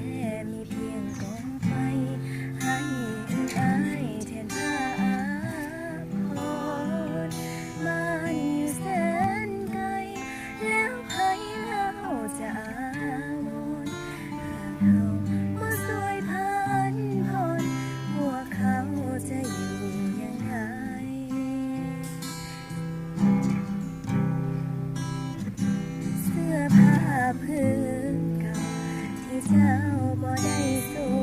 มีเพียงกองไฟให้อายแทนผ้าอาภรณ์บ้านอยู่แสนไกลแล้วไผเล่าจะอาวรหากเฮาบ่สวยพันพรพวกเขาจะอยู่ยังไงเสื้อผ้าพื้นเก่าที่เจ้าบ่ได้สว